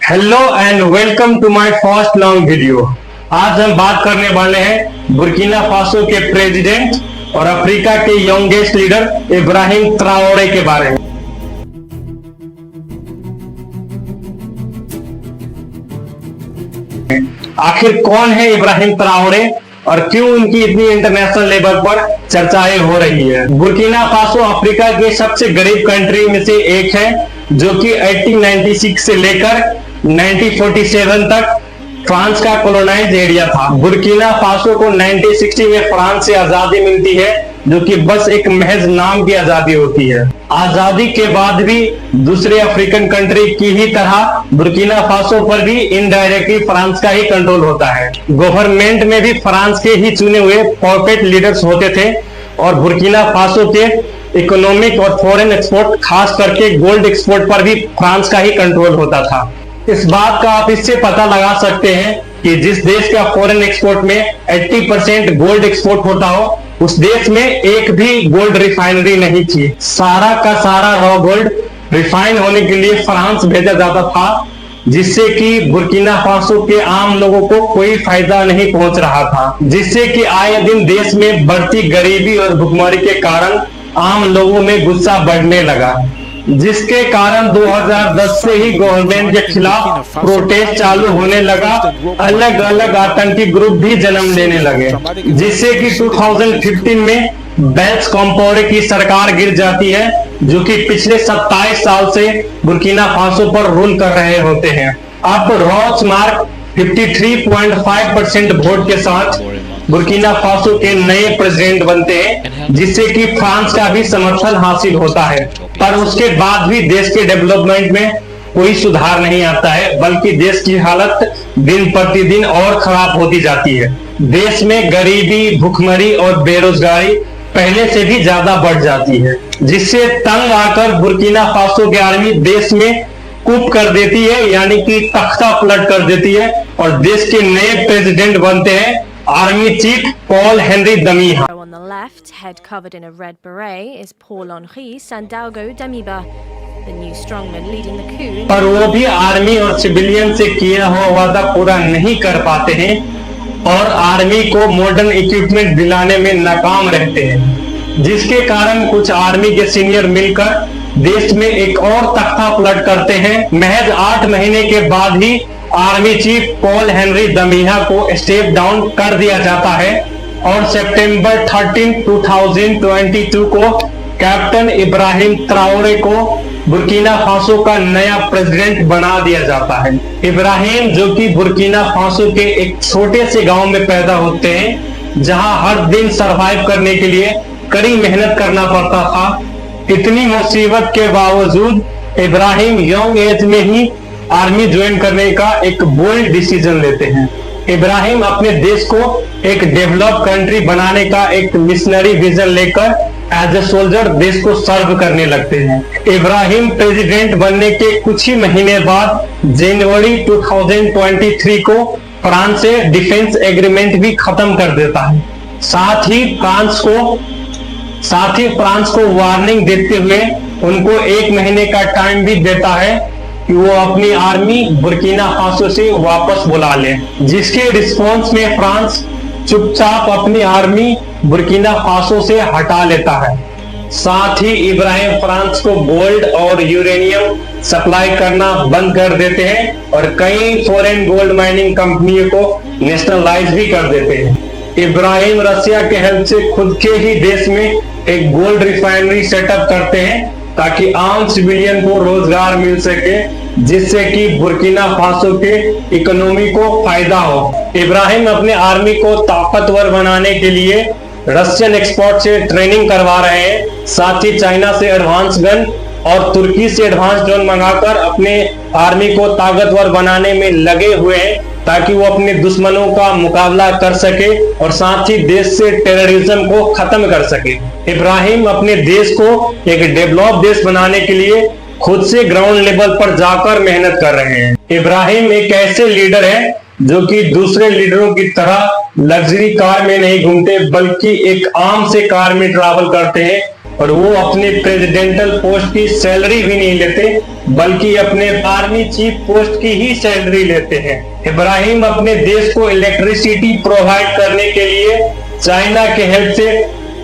Hello and welcome to my first long video. आज हम बात करने वाले हैं बुर्किना फासो के प्रेसिडेंट और अफ्रीका के यंगेस्ट लीडर इब्राहिम ट्राओरे के बारे में। आखिर कौन है इब्राहिम ट्राओरे और क्यों उनकी इतनी इंटरनेशनल लेवल पर चर्चाएं हो रही है। बुर्किना फासो अफ्रीका के सबसे गरीब कंट्री में से एक है, जो कि 1896 से लेकर 1947 तक फ्रांस का कॉलोनाइज एरिया था। बुर्किना फासो को 1960 में फ्रांस से आजादी मिलती है, जो कि बस एक महज नाम की आजादी होती है। आजादी के बाद भी दूसरे अफ्रीकन कंट्री की ही तरह बुर्किना फासो पर भी इनडायरेक्टली फ्रांस का ही कंट्रोल होता है। गवर्नमेंट में भी फ्रांस के ही चुने हुए पॉकेट लीडर्स होते थे और बुर्किना फासो के इकोनॉमिक और फॉरेन एक्सपोर्ट, खास करके गोल्ड एक्सपोर्ट पर भी फ्रांस का ही कंट्रोल होता था। इस बात का आप इससे पता लगा सकते हैं कि जिस देश का फॉरेन एक्सपोर्ट में 80% गोल्ड एक्सपोर्ट होता हो, उस देश में एक भी गोल्ड रिफाइनरी नहीं थी। सारा का सारा रॉ गोल्ड रिफाइन होने के लिए फ्रांस भेजा जाता था, जिससे कि बुर्किना फासो के आम लोगों को कोई फायदा नहीं पहुंच रहा था, जिससे कि आए दिन देश में बढ़ती गरीबी और भुखमरी के कारण आम लोगों में गुस्सा बढ़ने लगा, जिसके कारण 2010 से ही गवर्नमेंट के खिलाफ प्रोटेस्ट चालू होने लगा। अलग अलग आतंकी ग्रुप भी जन्म लेने लगे, जिससे कि 2015 में बेल्स कॉम्पोरे की सरकार गिर जाती है, जो कि पिछले 27 साल से बुर्किना फासो पर रूल कर रहे होते हैं। अब रॉस मार्क 53.5% वोट के साथ बुर्किना फासो के नए प्रेसिडेंट बनते हैं, जिससे कि फ्रांस का भी समर्थन हासिल होता है। पर उसके बाद भी देश के डेवलपमेंट में कोई सुधार नहीं आता है, बल्कि देश की हालत दिन प्रतिदिन और खराब होती जाती है। देश में गरीबी, भुखमरी और बेरोजगारी पहले से भी ज्यादा बढ़ जाती है, जिससे तंग आकर बुर्किना फासो की आर्मी देश में कूप कर देती है, यानी कि तख्ता पलट कर देती है और देश के नए प्रेसिडेंट बनते हैं army chief Paul Henry Damiha. On the left, head covered in a red beret, is Paul-Henri Sandaogo Damiba, the new strongman leading the coup. पर वो भी आर्मी और सिविलियन से किया हुआ वादा पूरा नहीं कर पाते हैं और आर्मी को मॉडर्न इक्विपमेंट दिलाने में नाकाम रहते हैं, जिसके कारण कुछ आर्मी के सीनियर मिलकर देश में एक और तख्ता पलट करते हैं। महज 8 महीने के बाद ही आर्मी चीफ पॉल हेनरी दमिहा को स्टेप डाउन कर दिया जाता है और सितंबर 13, 2022 को कैप्टन इब्राहिम ट्राओरे को बुर्किना फासो का नया प्रेसिडेंट बना दिया जाता है। इब्राहिम, जो कि बुर्किना फासो के एक छोटे से गांव में पैदा होते हैं, जहां हर दिन सरवाइव करने के लिए कड़ी मेहनत करना पड़ता था। इतनी मुसीबत के बावजूद इब्राहिम यंग एज में ही आर्मी ज्वाइन करने का एक बोल्ड डिसीजन लेते हैं। इब्राहिम अपने देश को एक डेवलप कंट्री बनाने का एक मिशनरी विजन लेकर एज ए सोल्जर देश को सर्व करने लगते हैं। इब्राहिम प्रेसिडेंट बनने के कुछ ही महीने बाद जनवरी 2023 को फ्रांस से डिफेंस एग्रीमेंट भी खत्म कर देता है। साथ ही फ्रांस को वार्निंग देते हुए उनको 1 महीने का टाइम भी देता है कि वो अपनी आर्मी बुर्किना फासो से वापस बुला ले, जिसके रिस्पॉन्स में फ्रांस चुपचाप अपनी आर्मी बुर्किना फासो से हटा लेता है। साथ ही इब्राहिम फ्रांस को गोल्ड और यूरेनियम सप्लाई करना बंद कर देते हैं और कई फॉरेन गोल्ड माइनिंग कंपनियों को नेशनलाइज भी कर देते हैं। इब्राहिम रसिया के हेल्प से खुद के ही देश में एक गोल्ड रिफाइनरी सेटअप करते हैं, ताकि आम सिविलियन को रोजगार मिल सके, जिससे कि बुर्किना फासो के इकोनॉमी को फायदा हो। इब्राहिम अपने आर्मी को ताकतवर बनाने के लिए रशियन एक्सपोर्ट से ट्रेनिंग करवा रहे हैं, साथ ही चाइना से एडवांस गन और तुर्की से एडवांस ड्रोन मंगाकर अपने आर्मी को ताकतवर बनाने में लगे हुए हैं, ताकि वो अपने दुश्मनों का मुकाबला कर सके और साथ ही देश से टेररिज्म को खत्म कर सके। इब्राहिम अपने देश को एक डेवलप देश बनाने के लिए खुद से ग्राउंड लेवल पर जाकर मेहनत कर रहे हैं। इब्राहिम एक ऐसे लीडर है जो कि दूसरे लीडरों की तरह लग्जरी कार में नहीं घूमते, बल्कि एक आम से कार में ट्रैवल करते हैं और वो अपने प्रेसिडेंटल पोस्ट की सैलरी भी नहीं लेते, बल्कि अपने आर्मी चीफ पोस्ट की ही सैलरी लेते हैं। इब्राहिम अपने देश को इलेक्ट्रिसिटी प्रोवाइड करने के लिए चाइना के हेल्प से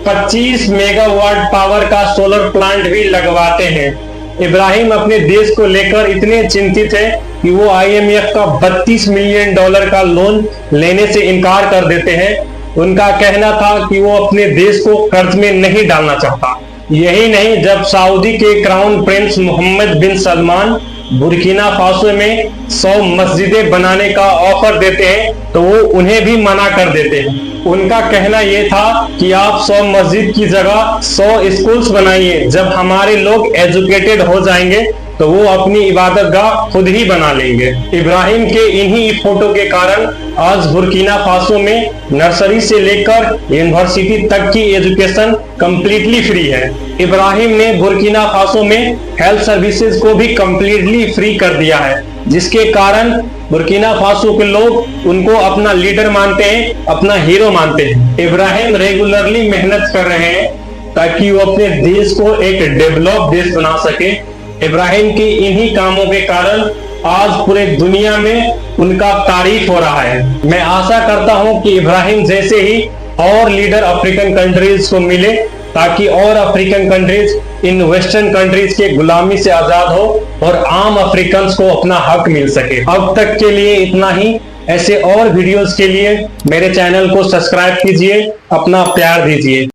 25 मेगावाट पावर का सोलर प्लांट भी लगवाते हैं। इब्राहिम अपने देश को लेकर इतने चिंतित है कि वो IMF का $32 मिलियन का लोन लेने से इनकार कर देते हैं। उनका कहना था कि वो अपने देश को कर्ज में नहीं डालना चाहता। यही नहीं, जब सऊदी के क्राउन प्रिंस मोहम्मद बिन सलमान बुर्किना फासो में 100 मस्जिदें बनाने का ऑफर देते हैं तो वो उन्हें भी मना कर देते हैं। उनका कहना यह था कि आप 100 मस्जिद की जगह 100 स्कूल्स बनाइए। जब हमारे लोग एजुकेटेड हो जाएंगे तो वो अपनी इबादत गाह खुद ही बना लेंगे। इब्राहिम के इन्हीं फोटो के कारण आज बुर्किना फासो में नर्सरी से लेकर यूनिवर्सिटी तक की एजुकेशन कंप्लीटली फ्री है। इब्राहिम ने बुर्किना फासो में हेल्थ सर्विसेज को भी कंप्लीटली फ्री कर दिया है, जिसके कारण बुर्किना फासो के लोग उनको अपना लीडर मानते हैं, अपना हीरो मानते हैं। इब्राहिम रेगुलरली मेहनत कर रहे हैं ताकि वो अपने देश को एक डेवलप देश बना सके। इब्राहिम की इन्हीं कामों के कारण आज पूरे दुनिया में उनका तारीफ हो रहा है। मैं आशा करता हूं कि इब्राहिम जैसे ही और लीडर अफ्रीकन कंट्रीज को मिले ताकि और African countries in western countries के गुलामी से आजाद हो और आम अफ्रीकन को अपना हक मिल सके। अब तक के लिए इतना ही। ऐसे और वीडियोस के लिए मेरे चैनल को सब्सक्राइब कीजिए, अपना प्यार दीजिए।